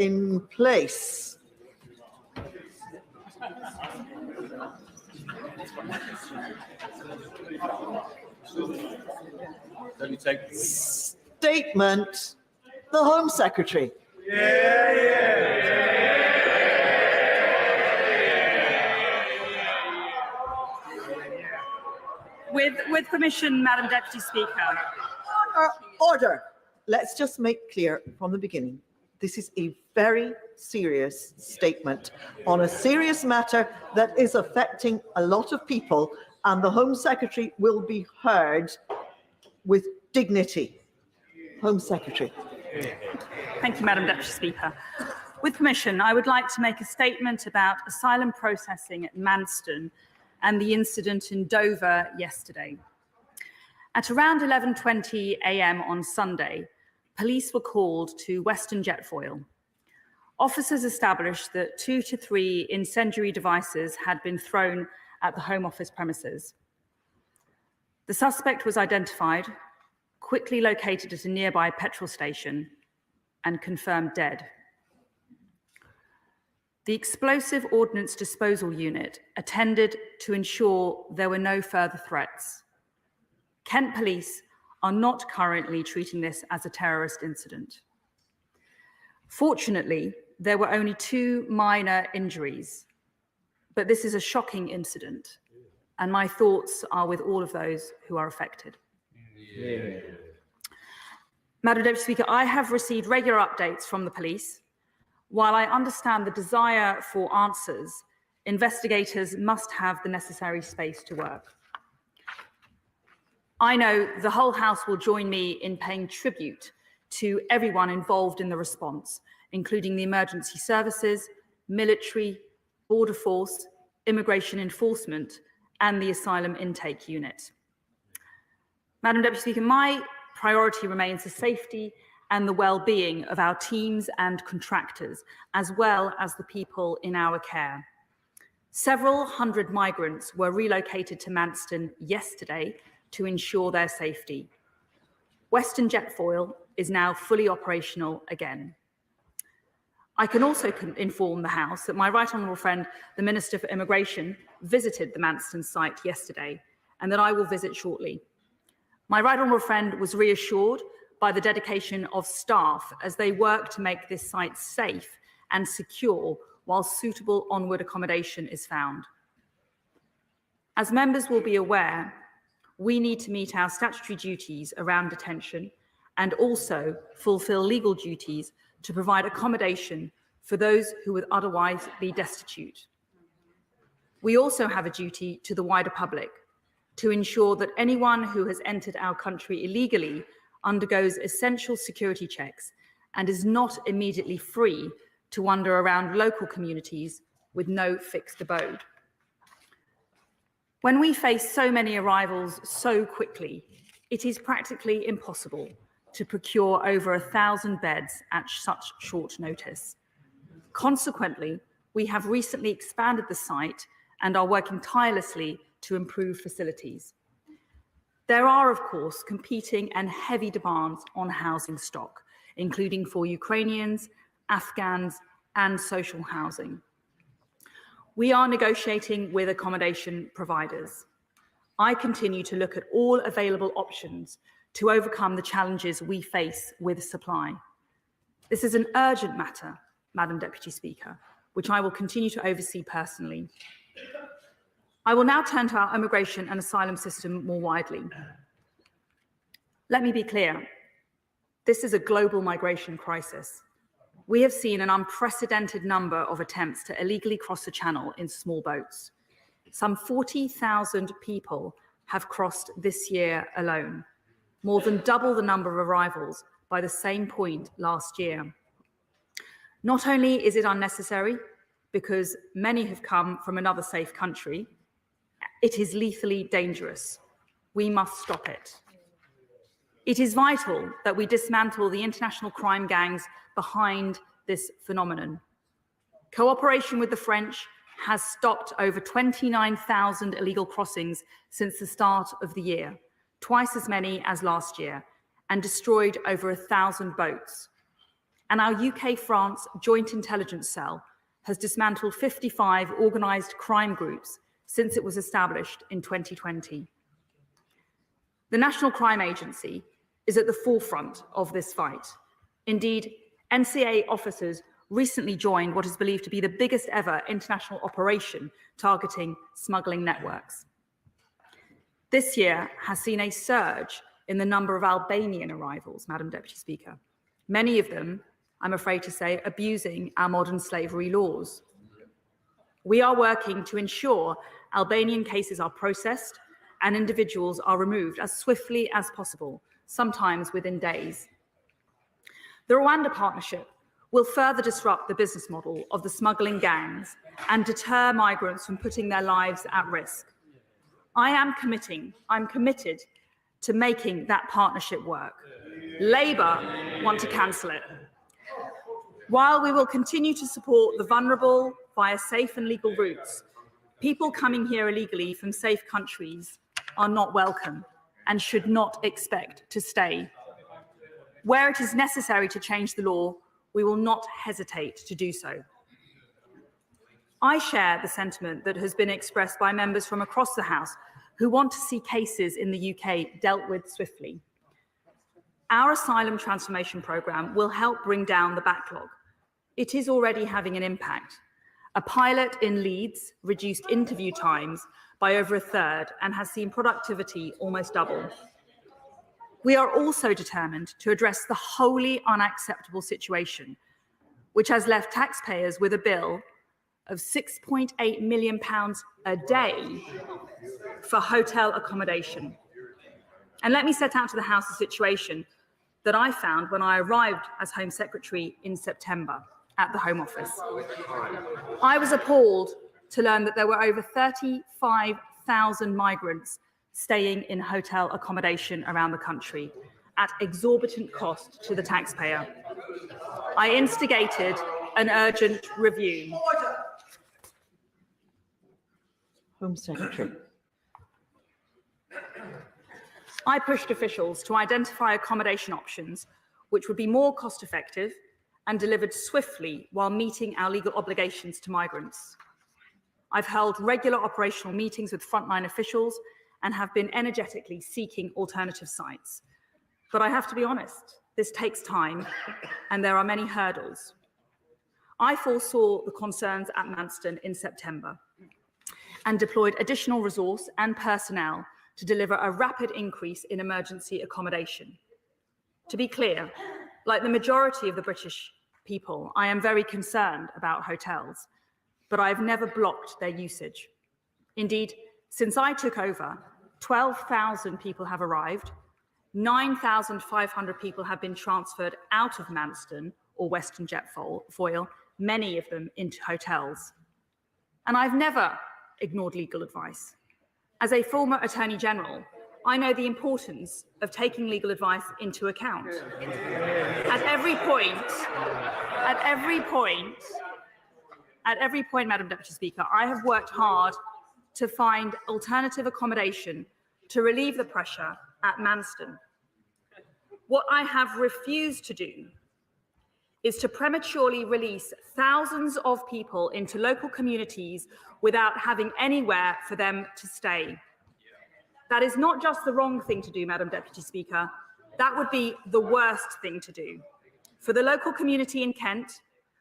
in place. Statement, the Home Secretary. With permission, Madam Deputy Speaker. Order. Let's just make clear from the beginning, this is a very serious statement on a serious matter that is affecting a lot of people, and the Home Secretary will be heard with dignity. Home Secretary. Thank you, Madam Deputy Speaker. With permission, I would like to make a statement about asylum processing at Manston and the incident in Dover yesterday. At around 11:20 a.m. on Sunday, police were called to Western Jetfoil. Officers established that 2 to 3 incendiary devices had been thrown at the Home Office premises. The suspect was identified, quickly located at a nearby petrol station, and confirmed dead. The Explosive Ordnance Disposal Unit attended to ensure there were no further threats. Kent Police are not currently treating this as a terrorist incident. Fortunately, there were only 2 minor injuries, but this is a shocking incident, and my thoughts are with all of those who are affected. Madam Deputy Speaker, I have received regular updates from the police. While I understand the desire for answers, investigators must have the necessary space to work. I know the whole House will join me in paying tribute to everyone involved in the response, including the emergency services, military, border force, immigration enforcement, and the asylum intake unit. Madam Deputy Speaker, my priority remains the safety and the well-being of our teams and contractors, as well as the people in our care. Several hundred migrants were relocated to Manston yesterday to ensure their safety. Western Jetfoil is now fully operational again. I can also inform the House that my right honourable friend, the Minister for Immigration, visited the Manston site yesterday, and that I will visit shortly. My right honourable friend was reassured by the dedication of staff as they work to make this site safe and secure while suitable onward accommodation is found. As members will be aware, we need to meet our statutory duties around detention and also fulfil legal duties to provide accommodation for those who would otherwise be destitute. We also have a duty to the wider public to ensure that anyone who has entered our country illegally undergoes essential security checks and is not immediately free to wander around local communities with no fixed abode. When we face so many arrivals so quickly, it is practically impossible to procure over 1,000 beds at such short notice. Consequently, we have recently expanded the site and are working tirelessly to improve facilities. There are, of course, competing and heavy demands on housing stock, including for Ukrainians, Afghans, and social housing. We are negotiating with accommodation providers. I continue to look at all available options to overcome the challenges we face with supply. This is an urgent matter, Madam Deputy Speaker, which I will continue to oversee personally. I will now turn to our immigration and asylum system more widely. Let me be clear. This is a global migration crisis. We have seen an unprecedented number of attempts to illegally cross the channel in small boats. Some 40,000 people have crossed this year alone, more than double the number of arrivals by the same point last year. Not only is it unnecessary, because many have come from another safe country, it is lethally dangerous. We must stop it. It is vital that we dismantle the international crime gangs behind this phenomenon. Cooperation with the French has stopped over 29,000 illegal crossings since the start of the year, twice as many as last year, and destroyed over 1,000 boats. and our UK-France Joint Intelligence Cell has dismantled 55 organised crime groups since it was established in 2020. The National Crime Agency is at the forefront of this fight. Indeed, NCA officers recently joined what is believed to be the biggest ever international operation targeting smuggling networks. This year has seen a surge in the number of Albanian arrivals, Madam Deputy Speaker, many of them, I'm afraid to say, abusing our modern slavery laws. We are working to ensure Albanian cases are processed and individuals are removed as swiftly as possible, sometimes within days. The Rwanda Partnership will further disrupt the business model of the smuggling gangs and deter migrants from putting their lives at risk. I'm committed to making that partnership work. Labour want to cancel it. While we will continue to support the vulnerable via safe and legal routes, people coming here illegally from safe countries are not welcome and should not expect to stay. Where it is necessary to change the law, we will not hesitate to do so. I share the sentiment that has been expressed by members from across the House who want to see cases in the UK dealt with swiftly. Our asylum transformation programme will help bring down the backlog. It is already having an impact. A pilot in Leeds reduced interview times by over a third and has seen productivity almost double. We are also determined to address the wholly unacceptable situation, which has left taxpayers with a bill of £6.8 million a day for hotel accommodation. And let me set out to the House a situation that I found when I arrived as Home Secretary in September at the Home Office. I was appalled to learn that there were over 35,000 migrants staying in hotel accommodation around the country at exorbitant cost to the taxpayer. I instigated an urgent review. Home Secretary. I pushed officials to identify accommodation options which would be more cost-effective and delivered swiftly while meeting our legal obligations to migrants. I've held regular operational meetings with frontline officials and have been energetically seeking alternative sites. But I have to be honest, this takes time and there are many hurdles. I foresaw the concerns at Manston in September and deployed additional resource and personnel to deliver a rapid increase in emergency accommodation. To be clear, like the majority of the British people, I am very concerned about hotels, but I've never blocked their usage. Indeed, since I took over, 12,000 people have arrived, 9,500 people have been transferred out of Manston or Western Jetfoil, many of them into hotels. And I've never ignored legal advice. As a former Attorney General, I know the importance of taking legal advice into account. At every point, Madam Deputy Speaker, I have worked hard to find alternative accommodation to relieve the pressure at Manston. What I have refused to do is to prematurely release thousands of people into local communities without having anywhere for them to stay. That is not just the wrong thing to do, Madam Deputy Speaker, that would be the worst thing to do. For the local community in Kent,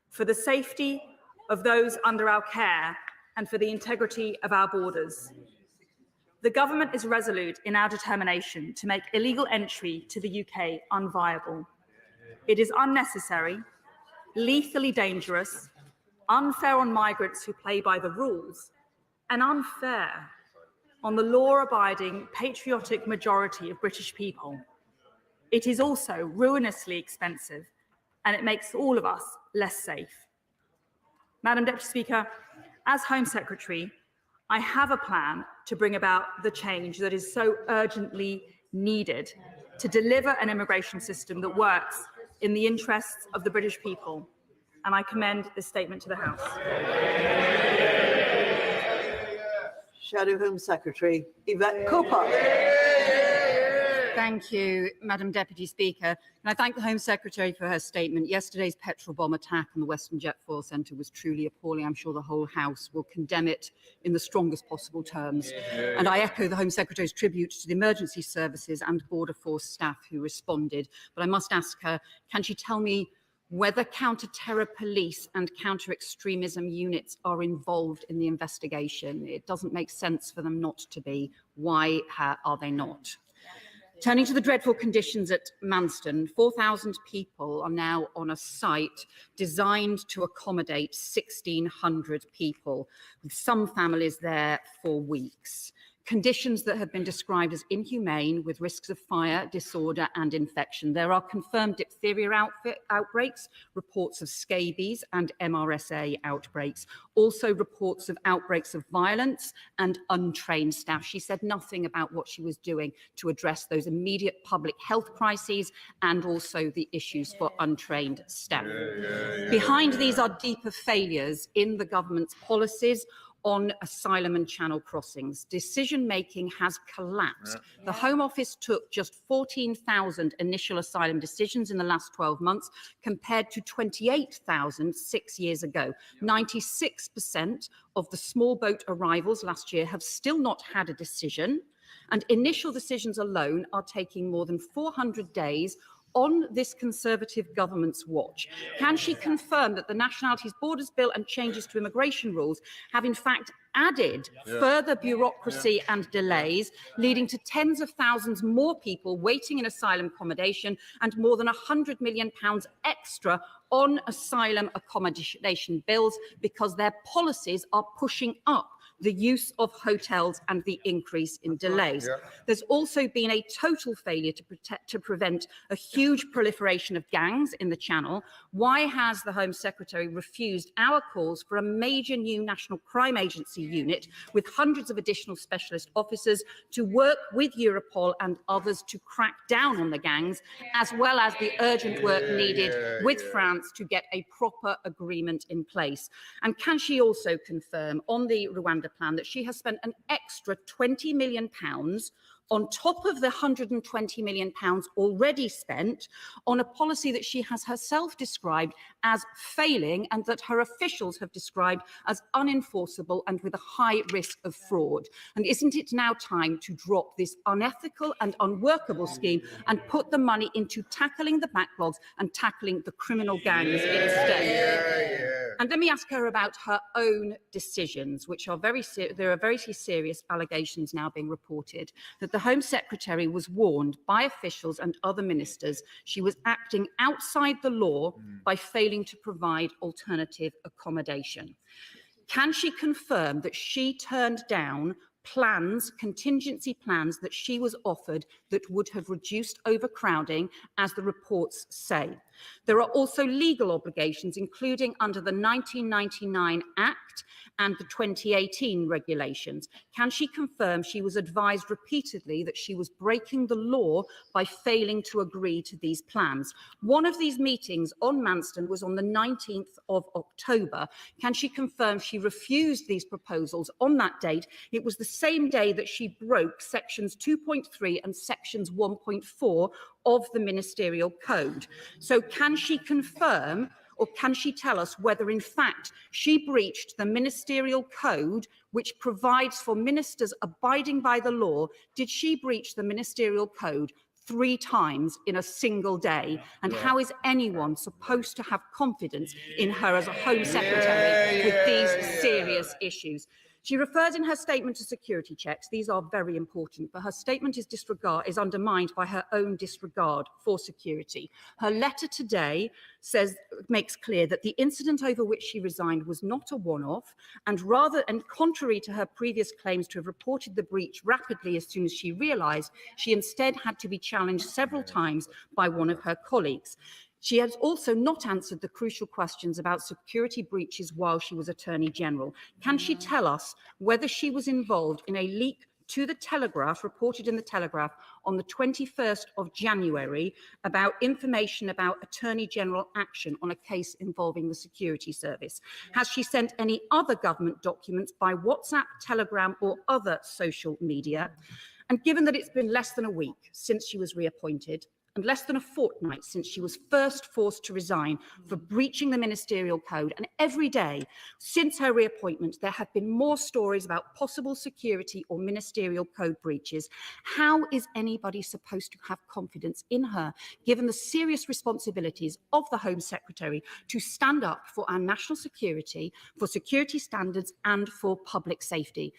for the safety of those under our care, and for the integrity of our borders. The government is resolute in our determination to make illegal entry to the UK unviable. It is unnecessary, lethally dangerous, unfair on migrants who play by the rules, and unfair on the law-abiding, patriotic majority of British people. It is also ruinously expensive, and it makes all of us less safe. Madam Deputy Speaker, as Home Secretary, I have a plan to bring about the change that is so urgently needed to deliver an immigration system that works in the interests of the British people. And I commend this statement to the House. Shadow Home Secretary Yvette Cooper. Thank you, Madam Deputy Speaker. And I thank the Home Secretary for her statement. Yesterday's petrol bomb attack on the Western Jet Foil Centre was truly appalling. I'm sure the whole House will condemn it in the strongest possible terms. And I echo the Home Secretary's tribute to the emergency services and Border Force staff who responded. But I must ask her, can she tell me whether counter-terror police and counter-extremism units are involved in the investigation? It doesn't make sense for them not to be. Why are they not? Turning to the dreadful conditions at Manston, 4,000 people are now on a site designed to accommodate 1,600 people, with some families there for weeks. Conditions that have been described as inhumane, with risks of fire, disorder and infection. There are confirmed diphtheria outbreaks, reports of scabies and MRSA outbreaks, also reports of outbreaks of violence and untrained staff. She said nothing about what she was doing to address those immediate public health crises and also the issues for untrained staff. Behind these are deeper failures in the government's policies on asylum and channel crossings. Decision-making has collapsed. The Home Office took just 14,000 initial asylum decisions in the last 12 months, compared to 28,000 6 years ago. 96% of the small boat arrivals last year have still not had a decision, and initial decisions alone are taking more than 400 days on this Conservative government's watch. Can she confirm that the Nationalities Borders Bill and changes to immigration rules have in fact added further bureaucracy and delays, leading to tens of thousands more people waiting in asylum accommodation and more than £100 million extra on asylum accommodation bills because their policies are pushing up the use of hotels and the increase in delays? There's also been a total failure to prevent a huge proliferation of gangs in the Channel. Why has the Home Secretary refused our calls for a major new National Crime Agency unit with hundreds of additional specialist officers to work with Europol and others to crack down on the gangs, as well as the urgent work needed with France to get a proper agreement in place? And can she also confirm on the Rwanda plan that she has spent an extra £20 million on top of the £120 million already spent on a policy that she has herself described as failing and that her officials have described as unenforceable and with a high risk of fraud? And isn't it now time to drop this unethical and unworkable scheme and put the money into tackling the backlogs and tackling the criminal gangs instead? And let me ask her about her own decisions, which are there are very serious allegations now being reported that the Home Secretary was warned by officials and other ministers she was acting outside the law by failing to provide alternative accommodation. Can she confirm that she turned down contingency plans that she was offered that would have reduced overcrowding, as the reports say? There are also legal obligations, including under the 1999 Act and the 2018 regulations. Can she confirm she was advised repeatedly that she was breaking the law by failing to agree to these plans? One of these meetings on Manston was on the 19th of October. Can she confirm she refused these proposals on that date? It was the same day that she broke sections 2.3 and sections 1.4 of the ministerial code. So can she confirm, or can she tell us whether in fact she breached the ministerial code, which provides for ministers abiding by the law? Did she breach the ministerial code 3 times in a single day? And how is anyone supposed to have confidence in her as a Home Secretary with these serious issues? She refers in her statement to security checks. These are very important, but her statement is undermined by her own disregard for security. Her letter today makes clear that the incident over which she resigned was not a one-off, and contrary to her previous claims to have reported the breach rapidly as soon as she realised, she instead had to be challenged several times by one of her colleagues. She has also not answered the crucial questions about security breaches while she was Attorney General. Can she tell us whether she was involved in a leak to the Telegraph, reported in the Telegraph on the 21st of January, about information about Attorney General action on a case involving the security service? Has she sent any other government documents by WhatsApp, Telegram or other social media? And given that it's been less than a week since she was reappointed, and less than a fortnight since she was first forced to resign for breaching the ministerial code, and every day since her reappointment, there have been more stories about possible security or ministerial code breaches. How is anybody supposed to have confidence in her, given the serious responsibilities of the Home Secretary to stand up for our national security, for security standards, and for public safety?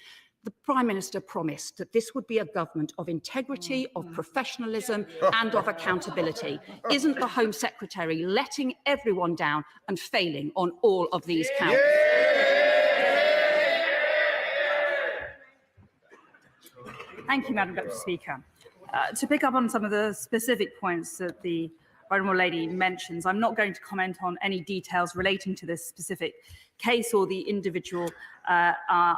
The Prime Minister promised that this would be a government of integrity, of professionalism and of accountability. Isn't the Home Secretary letting everyone down and failing on all of these counts? Thank you, Madam Deputy Speaker. To pick up on some of the specific points that the Honourable Lady mentions, I'm not going to comment on any details relating to this specific case or the individual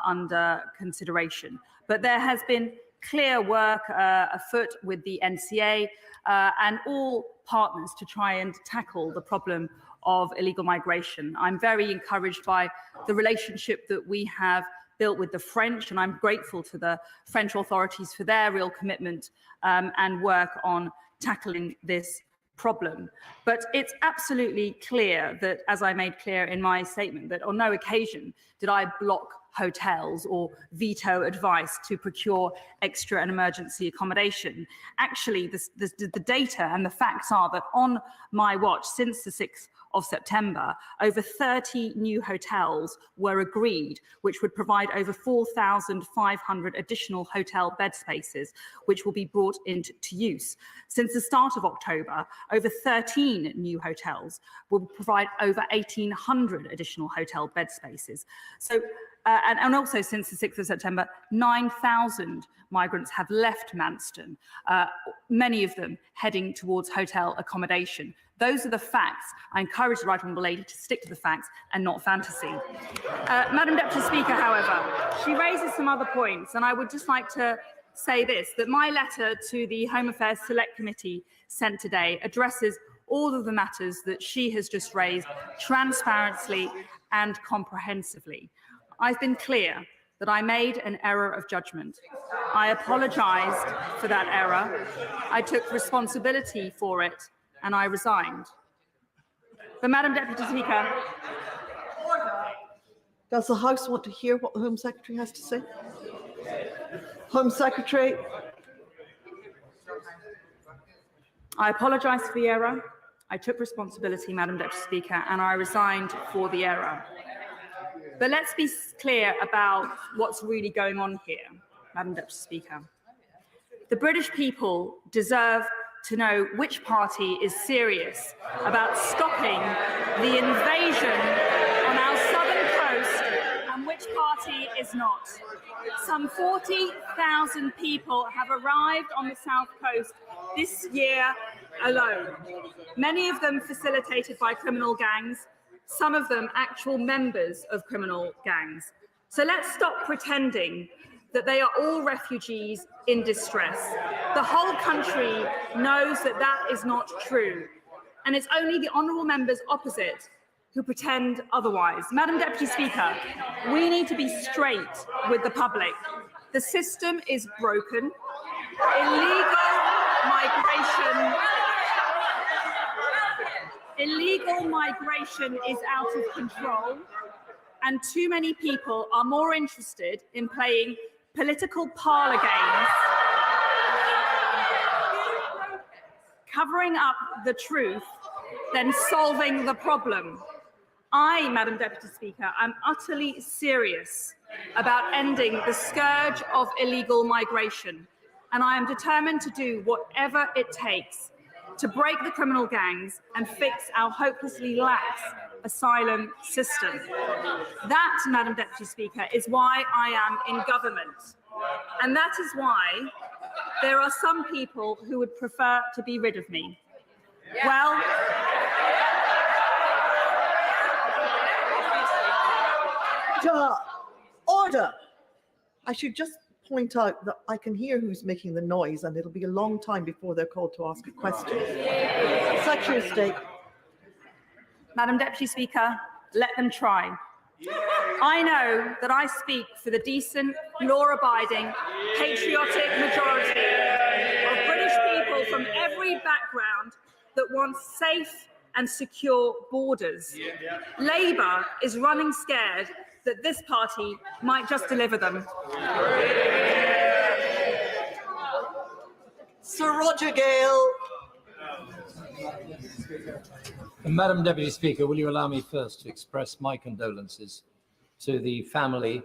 under consideration. But there has been clear work afoot with the NCA and all partners to try and tackle the problem of illegal migration. I'm very encouraged by the relationship that we have built with the French, and I'm grateful to the French authorities for their real commitment and work on tackling this problem. But it's absolutely clear that, as I made clear in my statement, that on no occasion did I block hotels or veto advice to procure extra and emergency accommodation. Actually, the data and the facts are that on my watch, since the 6th of September, over 30 new hotels were agreed, which would provide over 4,500 additional hotel bed spaces, which will be brought into use. Since the start of October, over 13 new hotels will provide over 1,800 additional hotel bed spaces. So, and also since the 6th of September, 9,000 migrants have left Manston, many of them heading towards hotel accommodation. Those are the facts. I encourage the Right Honourable Lady to stick to the facts and not fantasy. Madam Deputy Speaker, however, she raises some other points, and I would just like to say this, that my letter to the Home Affairs Select Committee sent today addresses all of the matters that she has just raised transparently and comprehensively. I've been clear that I made an error of judgment. I apologised for that error. I took responsibility for it, and I resigned. But, Madam Deputy Speaker, does the House want to hear what the Home Secretary has to say? Home Secretary. I apologise for the error. I took responsibility, Madam Deputy Speaker, and I resigned for the error. But let's be clear about what's really going on here, Madam Deputy Speaker. The British people deserve to know which party is serious about stopping the invasion on our southern coast and which party is not. Some 40,000 people have arrived on the south coast this year alone, many of them facilitated by criminal gangs, some of them actual members of criminal gangs. So let's stop pretending that they are all refugees in distress. The whole country knows that that is not true. And it's only the honourable members opposite who pretend otherwise. Madam Deputy Speaker, we need to be straight with the public. The system is broken. Illegal migration is out of control, and too many people are more interested in playing political parlour games, covering up the truth, than solving the problem. I, Madam Deputy Speaker, am utterly serious about ending the scourge of illegal migration, and I am determined to do whatever it takes to break the criminal gangs and fix our hopelessly lax asylum system. That, Madam Deputy Speaker, is why I am in government. And that is why there are some people who would prefer to be rid of me. Well, order. I should just point out that I can hear who's making the noise, and it'll be a long time before they're called to ask a question. Secretary of State. Madam Deputy Speaker, let them try. I know that I speak for the decent, law-abiding, patriotic majority of British people from every background that wants safe and secure borders. Labour is running scared that this party might just deliver them. Sir Roger Gale. Madam Deputy Speaker, will you allow me first to express my condolences to the families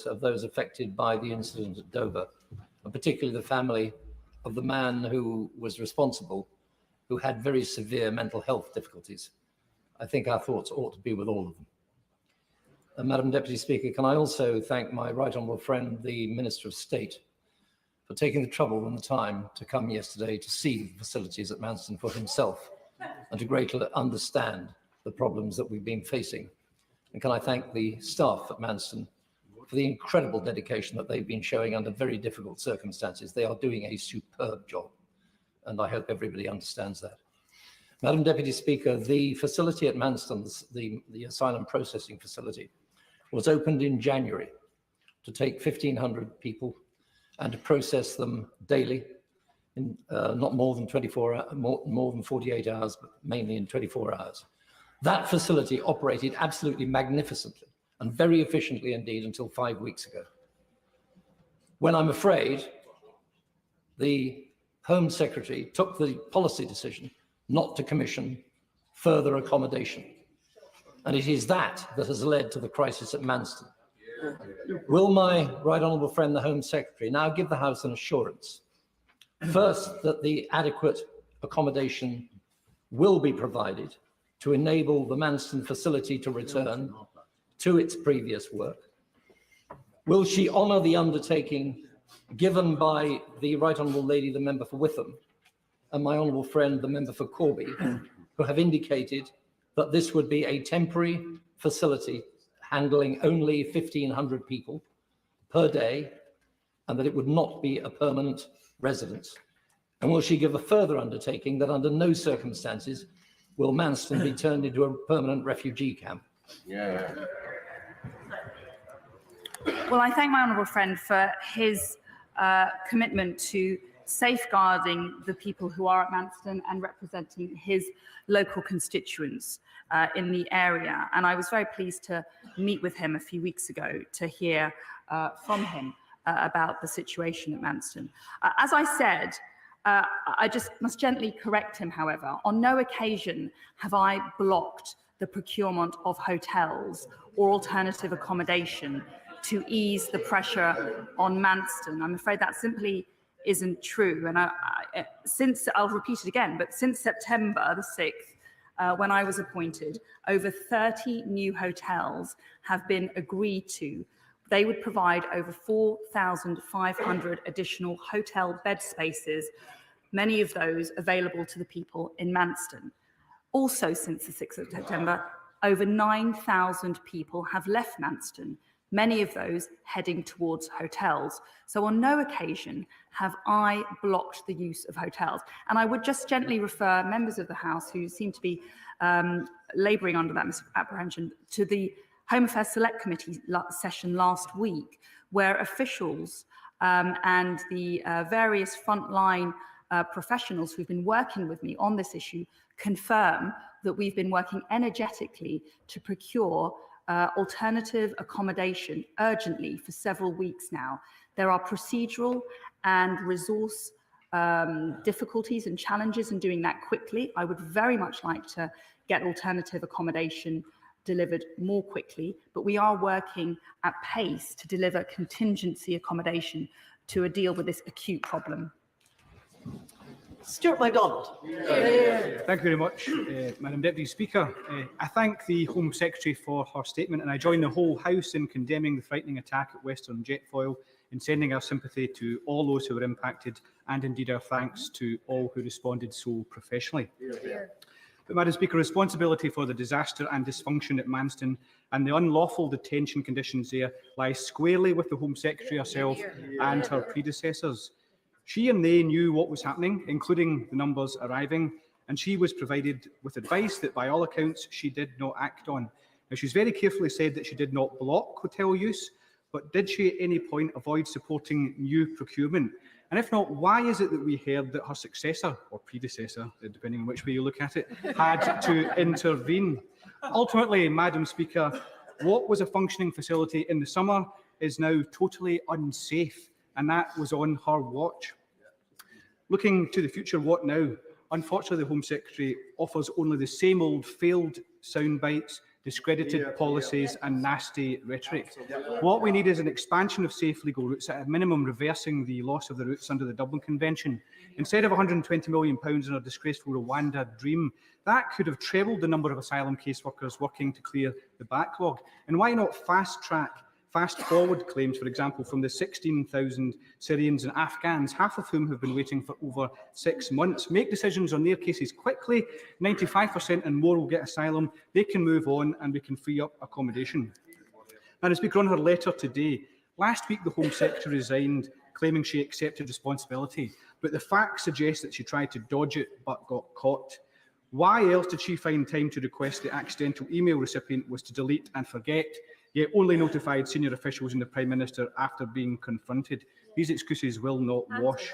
of those affected by the incident at Dover, and particularly the family of the man who was responsible, who had very severe mental health difficulties. I think our thoughts ought to be with all of them. Madam Deputy Speaker, can I also thank my right honourable friend, the Minister of State, for taking the trouble and the time to come yesterday to see the facilities at Manston for himself and to greatly understand the problems that we've been facing. And can I thank the staff at Manston for the incredible dedication that they've been showing under very difficult circumstances. They are doing a superb job, and I hope everybody understands that. Madam Deputy Speaker, the facility at Manston, the asylum processing facility, was opened in January to take 1,500 people and to process them daily in not more than 48 hours, but mainly in 24 hours. That facility operated absolutely magnificently and very efficiently indeed until 5 weeks ago, when I'm afraid the Home Secretary took the policy decision not to commission further accommodation. And it is that that has led to the crisis at Manston. Will my right honourable friend, the Home Secretary, now give the House an assurance, first, that the adequate accommodation will be provided to enable the Manston facility to return to its previous work? Will she honour the undertaking given by the Right Honourable Lady, the Member for Witham, and my honourable friend, the Member for Corby, who have indicated that this would be a temporary facility handling only 1,500 people per day, and that it would not be a permanent residence? And will she give a further undertaking that under no circumstances will Manston be turned into a permanent refugee camp? Well, I thank my honourable friend for his commitment to safeguarding the people who are at Manston and representing his local constituents in the area. And I was very pleased to meet with him a few weeks ago to hear from him about the situation at Manston. As I said, I just must gently correct him, however. On no occasion have I blocked the procurement of hotels or alternative accommodation to ease the pressure on Manston. I'm afraid that simply isn't true. And I'll repeat it again, but since September the 6th, when I was appointed, over 30 new hotels have been agreed to. They would provide over 4,500 additional hotel bed spaces, many of those available to the people in Manston. Also, since the 6th of September, over 9,000 people have left Manston, many of those heading towards hotels. So on no occasion have I blocked the use of hotels. And I would just gently refer members of the House who seem to be labouring under that misapprehension to the Home Affairs Select Committee session last week, where officials and the various frontline professionals who've been working with me on this issue confirm that we've been working energetically to procure alternative accommodation urgently for several weeks now. There are procedural and resource difficulties and challenges in doing that quickly. I would very much like to get alternative accommodation delivered more quickly, but we are working at pace to deliver contingency accommodation to deal with this acute problem. Stuart MacDonald. Thank you very much, Madam Deputy Speaker. I thank the Home Secretary for her statement, and I join the whole House in condemning the frightening attack at Western Jetfoil, in sending our sympathy to all those who were impacted, and indeed our thanks to all who responded so professionally. But, Madam Speaker, responsibility for the disaster and dysfunction at Manston and the unlawful detention conditions there lies squarely with the Home Secretary herself and her predecessors. She and they knew what was happening, including the numbers arriving, and she was provided with advice that, by all accounts, she did not act on. Now, she's very carefully said that she did not block hotel use, but did she at any point avoid supporting new procurement? And if not, why is it that we heard that her successor, or predecessor, depending on which way you look at it, had to intervene? Ultimately, Madam Speaker, what was a functioning facility in the summer is now totally unsafe, and that was on her watch. Looking to the future, what now? Unfortunately, the Home Secretary offers only the same old failed sound bites, discredited policies and nasty rhetoric. What we need is an expansion of safe legal routes, at a minimum reversing the loss of the routes under the Dublin Convention. Instead of £120 million in a disgraceful Rwanda dream, that could have trebled the number of asylum caseworkers working to clear the backlog. And why not fast-forward claims, for example, from the 16,000 Syrians and Afghans, half of whom have been waiting for over 6 months? Make decisions on their cases quickly. 95% and more will get asylum. They can move on and we can free up accommodation. Madam Speaker, on her letter today, last week the Home Secretary resigned, claiming she accepted responsibility, but the facts suggest that she tried to dodge it but got caught. Why else did she find time to request the accidental email recipient was to delete and forget, yet only notified senior officials and the Prime Minister after being confronted? These excuses will not wash.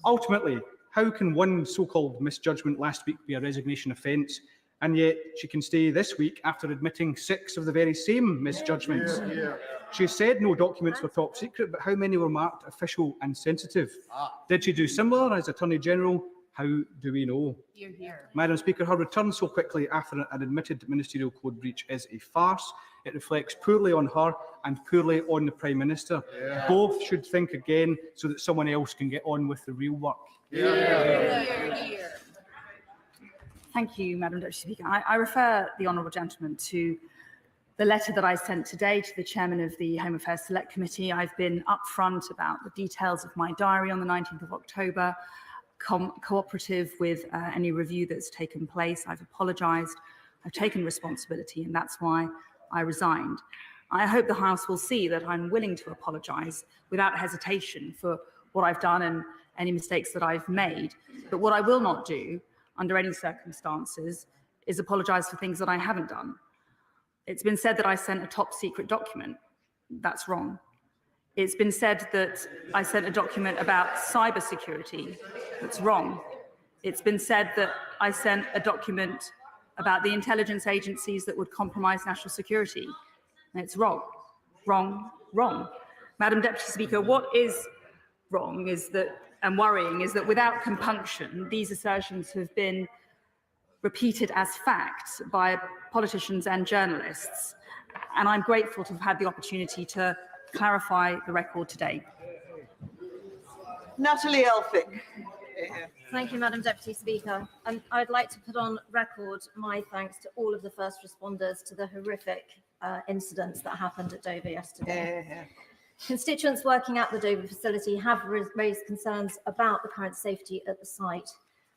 Ultimately, how can one so-called misjudgment last week be a resignation offence, and yet she can stay this week after admitting 6 of the very same misjudgments? She said no documents were top secret, but how many were marked official and sensitive? Did she do similar as Attorney General? How do we know? Hear, hear. Madam Speaker, her return so quickly after an admitted ministerial code breach is a farce. It reflects poorly on her and poorly on the Prime Minister. Both should think again so that someone else can get on with the real work. Thank you, Madam Deputy Speaker. I refer the honourable gentleman to the letter that I sent today to the chairman of the Home Affairs Select Committee. I've been upfront about the details of my diary on the 19th of October, cooperative with any review that's taken place. I've apologised, I've taken responsibility, and that's why I resigned. I hope the House will see that I'm willing to apologise without hesitation for what I've done and any mistakes that I've made. But what I will not do, under any circumstances, is apologise for things that I haven't done. It's been said that I sent a top secret document. That's wrong. It's been said that I sent a document about cybersecurity. That's wrong. It's been said that I sent a document about the intelligence agencies that would compromise national security. And it's wrong, wrong, wrong. Madam Deputy Speaker, what is wrong is that, and worrying, is that without compunction, these assertions have been repeated as facts by politicians and journalists. And I'm grateful to have had the opportunity to clarify the record today. Natalie Elphicke. Thank you, Madam Deputy Speaker. And I'd like to put on record my thanks to all of the first responders to the horrific incidents that happened at Dover yesterday. Constituents working at the Dover facility have raised concerns about the current safety at the site.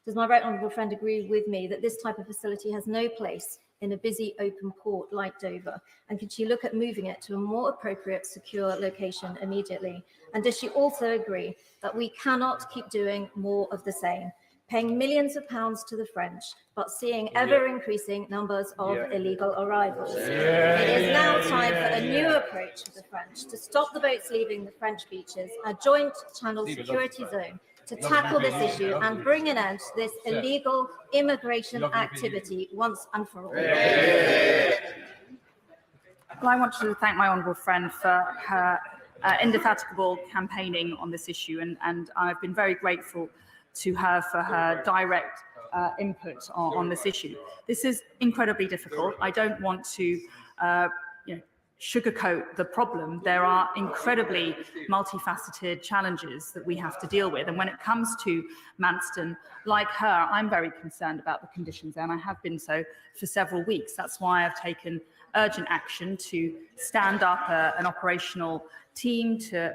Does my right honourable friend agree with me that this type of facility has no place in a busy open port like Dover? And can she look at moving it to a more appropriate, secure location immediately? And does she also agree that we cannot keep doing more of the same, paying millions of pounds to the French, but seeing ever-increasing numbers of illegal arrivals? It is now time for a new approach for the French, to stop the boats leaving the French beaches, a joint channel security zone, to tackle this issue and bring an end to this illegal immigration activity once and for all. Well, I want to thank my honourable friend for her indefatigable campaigning on this issue, and I've been very grateful to her for her direct input on this issue. This is incredibly difficult. I don't want to sugarcoat the problem. There are incredibly multifaceted challenges that we have to deal with. And when it comes to Manston, like her, I'm very concerned about the conditions there, and I have been so for several weeks. That's why I've taken urgent action to stand up an operational team to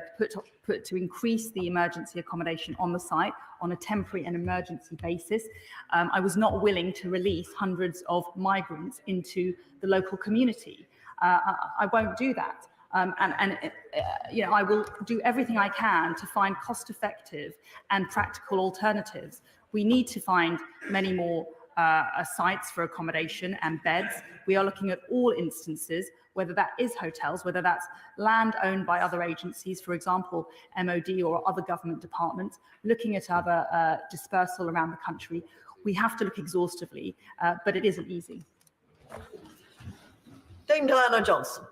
increase the emergency accommodation on the site on a temporary and emergency basis. I was not willing to release hundreds of migrants into the local community. I won't do that. I will do everything I can to find cost-effective and practical alternatives. We need to find many more sites for accommodation and beds. We are looking at all instances, whether that is hotels, whether that's land owned by other agencies, for example, MOD or other government departments, looking at other dispersal around the country. We have to look exhaustively, but it isn't easy. Dame Diana Johnson.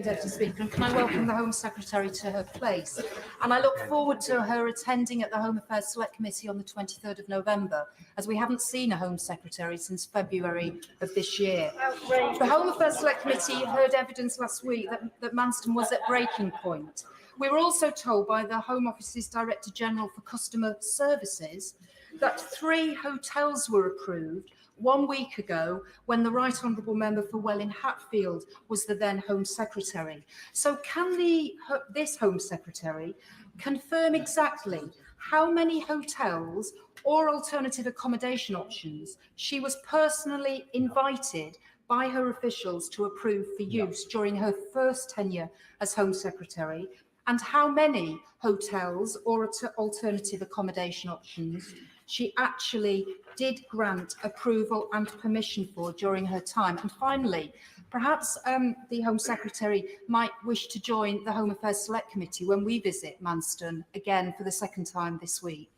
Deputy Speaker, and can I welcome the Home Secretary to her place? And I look forward to her attending at the Home Affairs Select Committee on the 23rd of November, as we haven't seen a Home Secretary since February of this year. The Home Affairs Select Committee heard evidence last week that Manston was at breaking point. We were also told by the Home Office's Director General for Customer Services that 3 hotels were approved 1 week ago when the Right Honourable Member for Welwyn Hatfield was the then Home Secretary. So can this Home Secretary confirm exactly how many hotels or alternative accommodation options she was personally invited by her officials to approve for use during her first tenure as Home Secretary, and how many hotels or alternative accommodation options she actually did grant approval and permission for during her time? And finally, perhaps the Home Secretary might wish to join the Home Affairs Select Committee when we visit Manston again for the second time this week.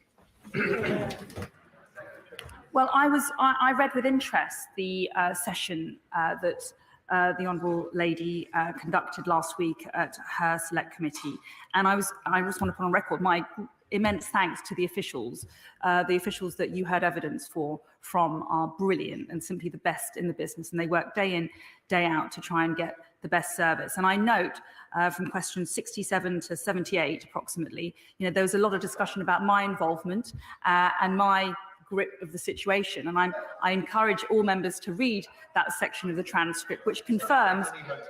Well, I read with interest the session that the Honourable Lady conducted last week at her Select Committee, and I just want to put on record my immense thanks to the officials. The officials that you heard evidence from are brilliant and simply the best in the business, and they work day in, day out to try and get the best service. And I note from questions 67 to 78 approximately, there was a lot of discussion about my involvement and my grip of the situation, and I encourage all members to read that section of the transcript, which confirms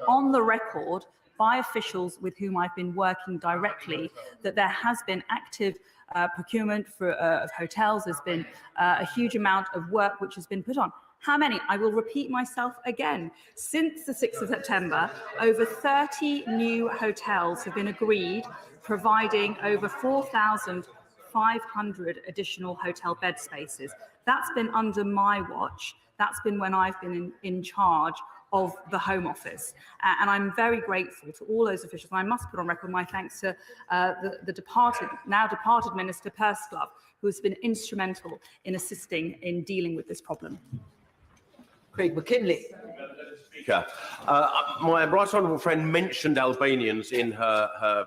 on the record by officials with whom I've been working directly that there has been active procurement of hotels. There's been a huge amount of work which has been put on. How many? I will repeat myself again. Since the 6th of September, over 30 new hotels have been agreed, providing over 4,500 additional hotel bed spaces. That's been under my watch. That's been when I've been in charge of the Home Office. And I'm very grateful to all those officials. And I must put on record my thanks to the now departed Minister Purseglove, who has been instrumental in assisting in dealing with this problem. Craig McKinley. My right honourable friend mentioned Albanians in her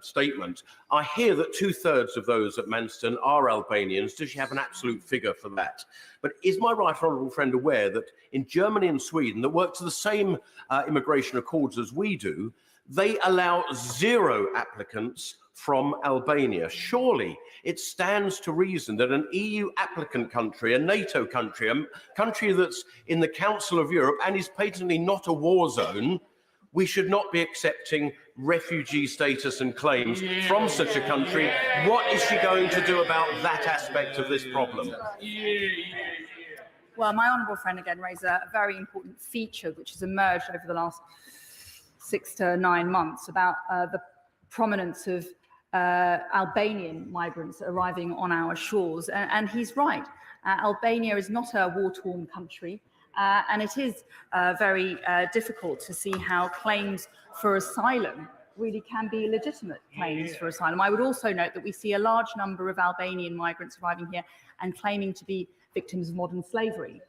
statement. I hear that 2/3 of those at Manston are Albanians. Does she have an absolute figure for that? But is my right honourable friend aware that in Germany and Sweden, that work to the same immigration accords as we do, they allow 0 applicants from Albania? Surely it stands to reason that an EU applicant country, a NATO country, a country that's in the Council of Europe and is patently not a war zone, we should not be accepting refugee status and claims from such a country. What is she going to do about that aspect of this problem? Well, my honourable friend again raised a very important feature which has emerged over the last 6 to 9 months about the prominence of Albanian migrants arriving on our shores. And he's right. Albania is not a war-torn country. And it is very difficult to see how claims for asylum really can be legitimate claims for asylum. I would also note that we see a large number of Albanian migrants arriving here and claiming to be victims of modern slavery.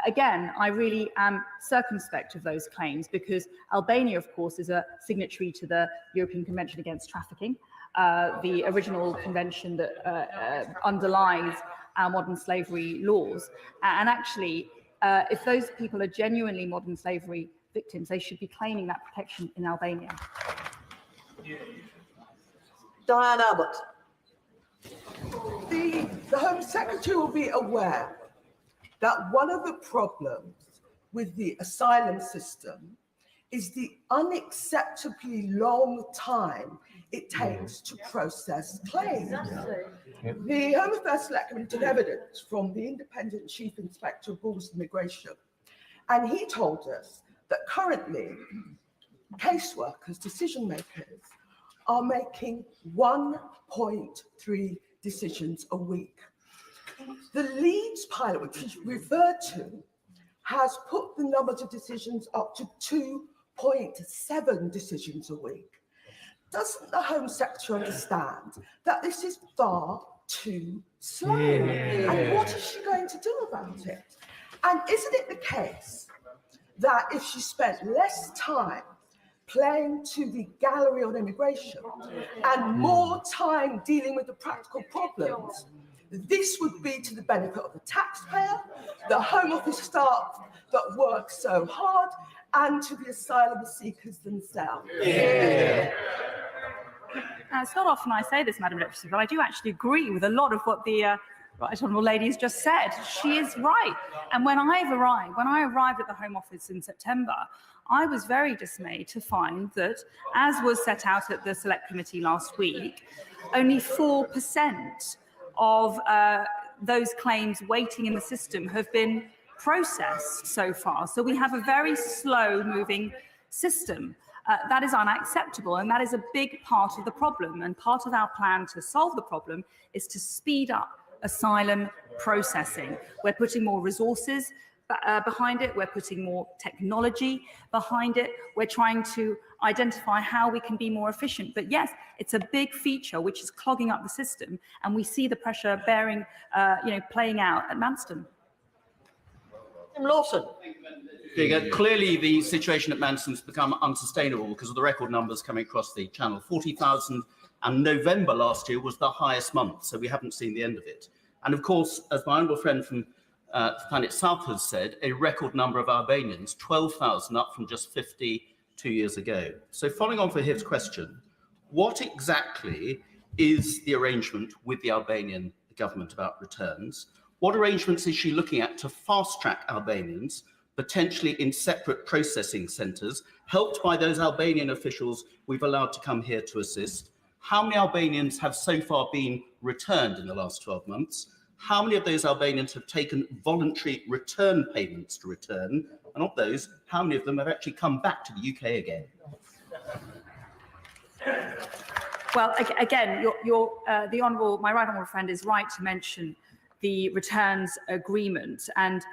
Again, I really am circumspect of those claims because Albania, of course, is a signatory to the European Convention Against Trafficking, the original convention that underlies our modern slavery laws. And actually, if those people are genuinely modern slavery victims, they should be claiming that protection in Albania. Diane Abbott. The Home Secretary will be aware that one of the problems with the asylum system is the unacceptably long time it takes to process claims. The Home Affairs Select Committee took evidence from the Independent Chief Inspector of Borders and Immigration, and he told us that currently caseworkers, decision makers, are making 1.3 decisions a week. The Leeds pilot, which is referred to, has put the numbers of decisions up to 2.7 decisions a week. Doesn't the Home Secretary understand that this is far too slow? And what is she going to do about it? And isn't it the case that if she spent less time playing to the gallery on immigration and more time dealing with the practical problems, this would be to the benefit of the taxpayer, the Home Office staff that work so hard, and to the asylum seekers themselves? It's not often I say this, Madam Deputy Speaker, but I do actually agree with a lot of what the Right Honourable Lady has just said. She is right. And when I arrived at the Home Office in September, I was very dismayed to find that, as was set out at the Select Committee last week, only 4% of those claims waiting in the system have been processed so far. So we have a very slow-moving system. That is unacceptable, and that is a big part of the problem. And part of our plan to solve the problem is to speed up asylum processing. We're putting more resources behind it. We're putting more technology behind it. We're trying to identify how we can be more efficient. But yes, it's a big feature which is clogging up the system, and we see the pressure playing out at Manston. Lawson. Clearly, the situation at Manston's become unsustainable because of the record numbers coming across the channel. 40,000, and November last year was the highest month, so we haven't seen the end of it. And of course, as my honourable friend from Planet South has said, a record number of Albanians, 12,000, up from just 50 2 years ago. So following on from his question, what exactly is the arrangement with the Albanian government about returns? What arrangements is she looking at to fast-track Albanians, potentially in separate processing centres, helped by those Albanian officials we've allowed to come here to assist? How many Albanians have so far been returned in the last 12 months? How many of those Albanians have taken voluntary return payments to return? And of those, how many of them have actually come back to the UK again? Well, again, my right honourable friend is right to mention the returns agreement, and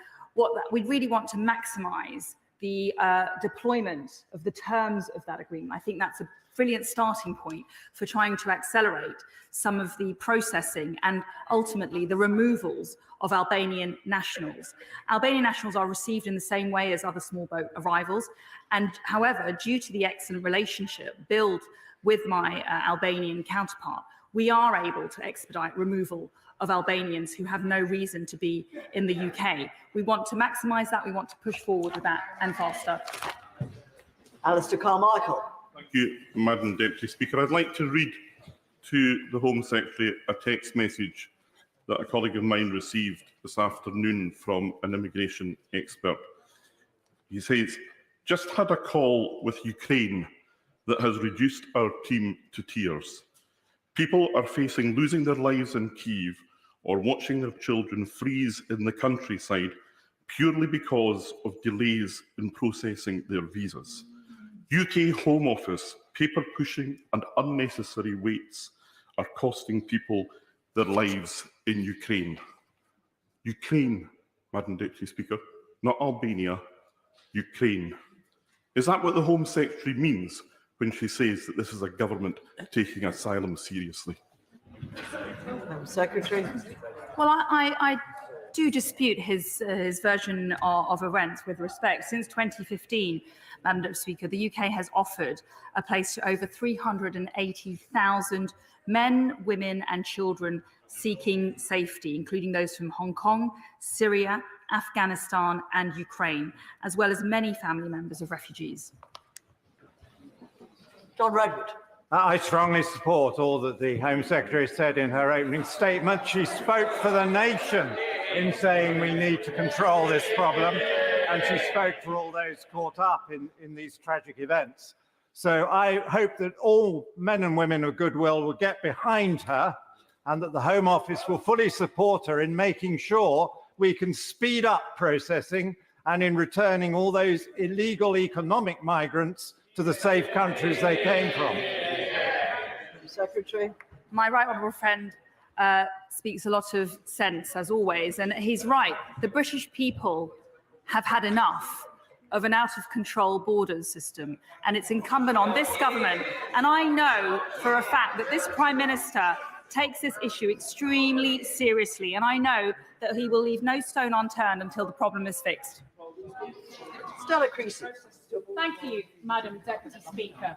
we really want to maximise the deployment of the terms of that agreement. I think that's a brilliant starting point for trying to accelerate some of the processing and ultimately the removals of Albanian nationals. Albanian nationals are received in the same way as other small boat arrivals, and however, due to the excellent relationship built with my Albanian counterpart, we are able to expedite removal of Albanians who have no reason to be in the UK. We want to maximise that, we want to push forward with that and faster. Alistair Carmichael. Thank you, Madam Deputy Speaker. I'd like to read to the Home Secretary a text message that a colleague of mine received this afternoon from an immigration expert. He says, "Just had a call with Ukraine that has reduced our team to tears. People are facing losing their lives in Kyiv or watching their children freeze in the countryside purely because of delays in processing their visas. UK Home Office, paper pushing and unnecessary waits are costing people their lives in Ukraine." Ukraine, Madam Deputy Speaker, not Albania, Ukraine. Is that what the Home Secretary means when she says that this is a government taking asylum seriously? Home Secretary. Well, I do dispute his version of events with respect. Since 2015, Madam Deputy Speaker, the UK has offered a place to over 380,000 men, women and children seeking safety, including those from Hong Kong, Syria, Afghanistan and Ukraine, as well as many family members of refugees. John Redwood. I strongly support all that the Home Secretary said in her opening statement. She spoke for the nation in saying we need to control this problem, and she spoke for all those caught up in these tragic events. So I hope that all men and women of goodwill will get behind her and that the Home Office will fully support her in making sure we can speed up processing and in returning all those illegal economic migrants to the safe countries they came from. Secretary. My right honourable friend speaks a lot of sense, as always. And he's right. The British people have had enough of an out-of-control borders system. And it's incumbent on this government. And I know for a fact that this Prime Minister takes this issue extremely seriously. And I know that he will leave no stone unturned until the problem is fixed. Stella Creasy. Thank you, Madam Deputy Speaker.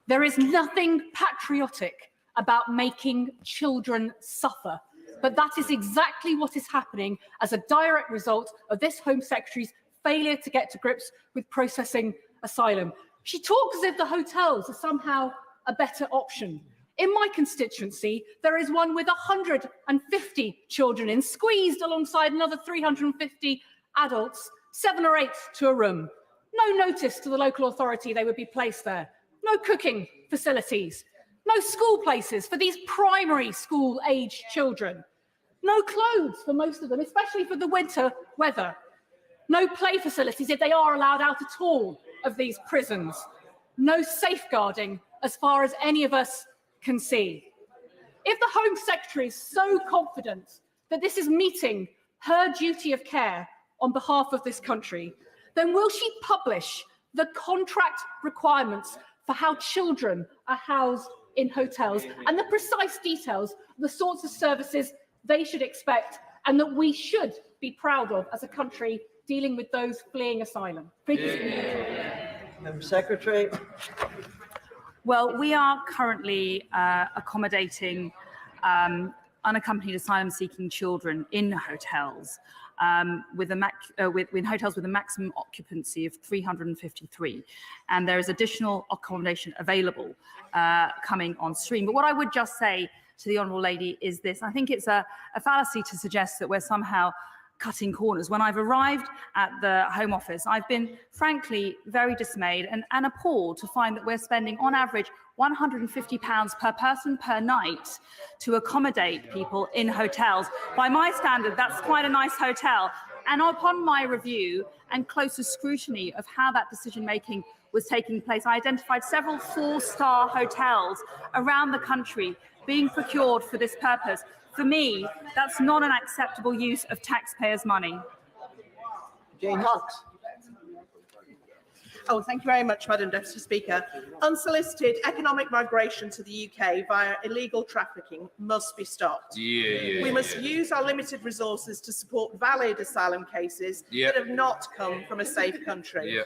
There is nothing patriotic about making children suffer, but that is exactly what is happening as a direct result of this Home Secretary's failure to get to grips with processing asylum. She talks as if the hotels are somehow a better option. In my constituency, there is one with 150 children in, squeezed alongside another 350 adults, 7 or 8 to a room. No notice to the local authority they would be placed there. No cooking facilities. No school places for these primary school-aged children. No clothes for most of them, especially for the winter weather. No play facilities if they are allowed out at all of these prisons. No safeguarding as far as any of us can see. If the Home Secretary is so confident that this is meeting her duty of care on behalf of this country, then will she publish the contract requirements for how children are housed in hotels and the precise details of the sorts of services they should expect and that we should be proud of as a country dealing with those fleeing asylum? Home Secretary. Well, we are currently accommodating unaccompanied asylum-seeking children in hotels, with hotels with a maximum occupancy of 353, and there is additional accommodation available coming on stream. But what I would just say to the honourable lady is this: I think it's a fallacy to suggest that we're somehow cutting corners. When I've arrived at the Home Office, I've been frankly very dismayed and appalled to find that we're spending on average £150 per person per night to accommodate people in hotels. By my standard, that's quite a nice hotel. And upon my review and closer scrutiny of how that decision-making was taking place, I identified several 4-star hotels around the country being procured for this purpose. For me, that's not an acceptable use of taxpayers' money. Jane Hunt. Oh, thank you very much, Madam Deputy Speaker. Unsolicited economic migration to the UK via illegal trafficking must be stopped. We must use our limited resources to support valid asylum cases that have not come from a safe country.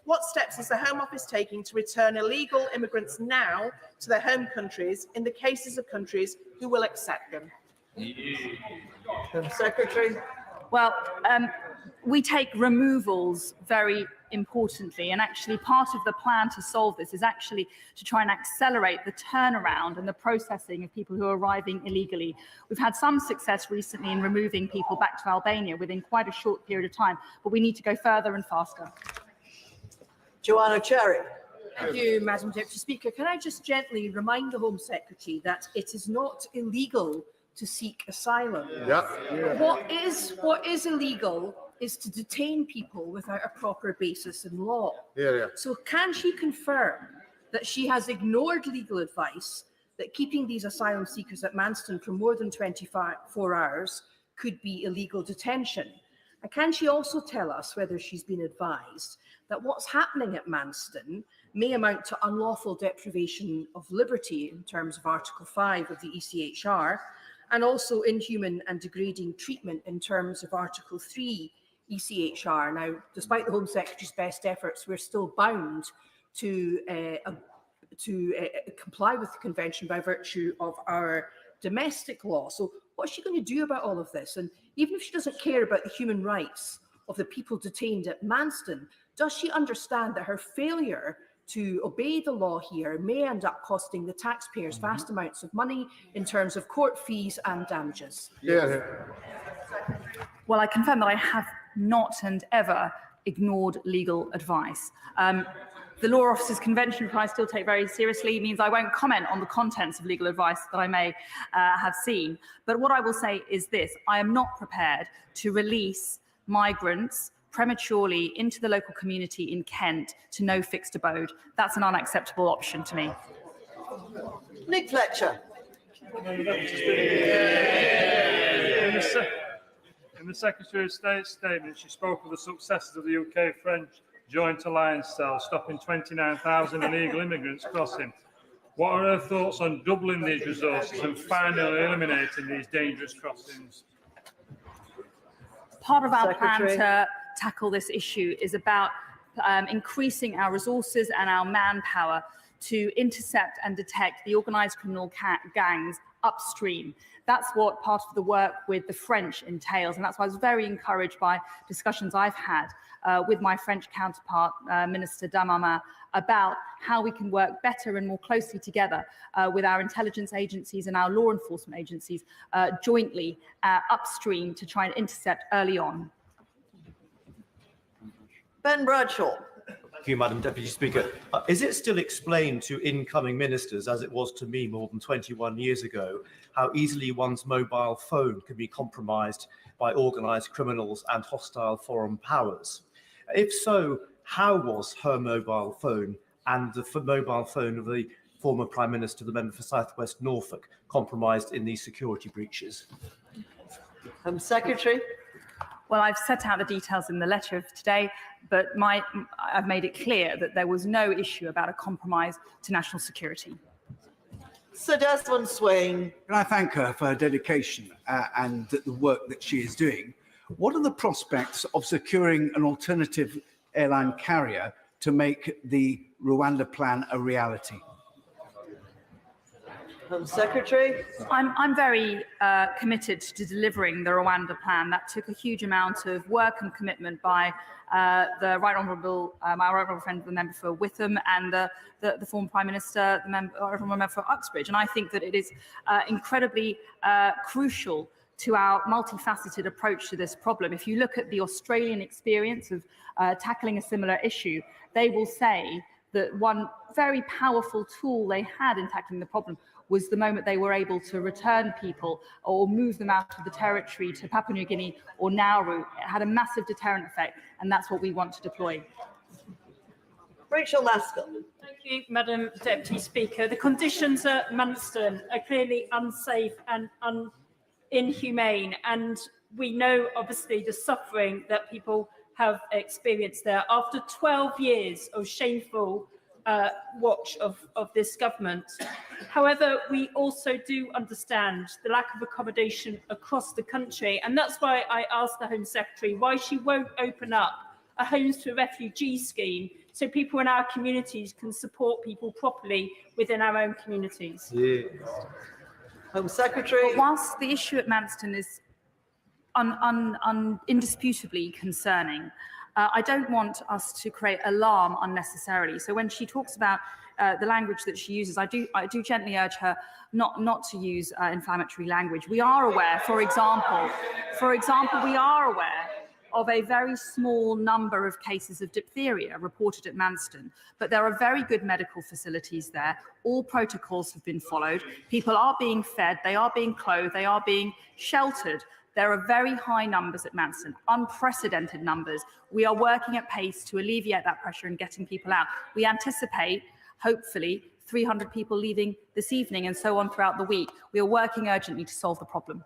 What steps is the Home Office taking to return illegal immigrants now to their home countries in the cases of countries who will accept them? Home Secretary. Well, we take removals very importantly, and actually part of the plan to solve this is actually to try and accelerate the turnaround and the processing of people who are arriving illegally. We've had some success recently in removing people back to Albania within quite a short period of time, but we need to go further and faster. Joanna Cherry. Thank you, Madam Deputy Speaker. Can I just gently remind the Home Secretary that it is not illegal to seek asylum? What is illegal is to detain people without a proper basis in law. So can she confirm that she has ignored legal advice that keeping these asylum seekers at Manston for more than 24 hours could be illegal detention? And can she also tell us whether she's been advised that what's happening at Manston may amount to unlawful deprivation of liberty in terms of Article 5 of the ECHR, and also inhuman and degrading treatment in terms of Article 3 ECHR? Now, despite the Home Secretary's best efforts, we're still bound to comply with the Convention by virtue of our domestic law. So what's she going to do about all of this? And even if she doesn't care about the human rights of the people detained at Manston, does she understand that her failure to obey the law here may end up costing the taxpayers vast amounts of money in terms of court fees and damages? Well, I confirm that I have not and ever ignored legal advice. The Law Officers Convention, which I still take very seriously, means I won't comment on the contents of legal advice that I may have seen. But what I will say is this: I am not prepared to release migrants prematurely into the local community in Kent to no fixed abode. That's an unacceptable option to me. Nick Fletcher. In the Secretary of State's statement, she spoke of the successes of the UK-French joint alliance style, stopping 29,000 illegal immigrants crossing. What are her thoughts on doubling these resources and finally eliminating these dangerous crossings? Part of our plan Secretary. to tackle this issue is about increasing our resources and our manpower to intercept and detect the organised criminal gangs upstream. That's what part of the work with the French entails, and that's why I was very encouraged by discussions I've had with my French counterpart, Minister Darmanin, about how we can work better and more closely together with our intelligence agencies and our law enforcement agencies jointly upstream to try and intercept early on. Ben Bradshaw. Thank you, Madam Deputy Speaker. Is it still explained to incoming ministers, as it was to me more than 21 years ago, how easily one's mobile phone can be compromised by organised criminals and hostile foreign powers? If so, how was her mobile phone and the mobile phone of the former Prime Minister, the member for South West Norfolk, compromised in these security breaches? Secretary. Well, I've set out the details in the letter of today, but I've made it clear that there was no issue about a compromise to national security. Sir Desmond Swain. Can I thank her for her dedication and the work that she is doing? What are the prospects of securing an alternative airline carrier to make the Rwanda plan a reality? Secretary. I'm very committed to delivering the Rwanda plan. That took a huge amount of work and commitment by the Right Honourable, my Right Honourable friend, the member for Witham, and the former Prime Minister, the member for Uxbridge. And I think that it is incredibly crucial to our multifaceted approach to this problem. If you look at the Australian experience of tackling a similar issue, they will say that one very powerful tool they had in tackling the problem was the moment they were able to return people or move them out of the territory to Papua New Guinea or Nauru. It had a massive deterrent effect, and that's what we want to deploy. Rachel Maskell. Thank you, Madam Deputy Speaker. The conditions at Manston are clearly unsafe and inhumane, and we know, obviously, the suffering that people have experienced there. After 12 years of shameful watch of this government. However, we also do understand the lack of accommodation across the country, and that's why I asked the Home Secretary why she won't open up a Homes for Refugee scheme so people in our communities can support people properly within our own communities. Yes. Home Secretary. Well, whilst the issue at Manston is indisputably concerning, I don't want us to create alarm unnecessarily. So when she talks about the language that she uses, I do gently urge her not to use inflammatory language. We are aware, for example, we are aware of a very small number of cases of diphtheria reported at Manston, but there are very good medical facilities there. All protocols have been followed. People are being fed, they are being clothed, they are being sheltered. There are very high numbers at Manston, unprecedented numbers. We are working at pace to alleviate that pressure and getting people out. We anticipate, hopefully, 300 people leaving this evening and so on throughout the week. We are working urgently to solve the problem.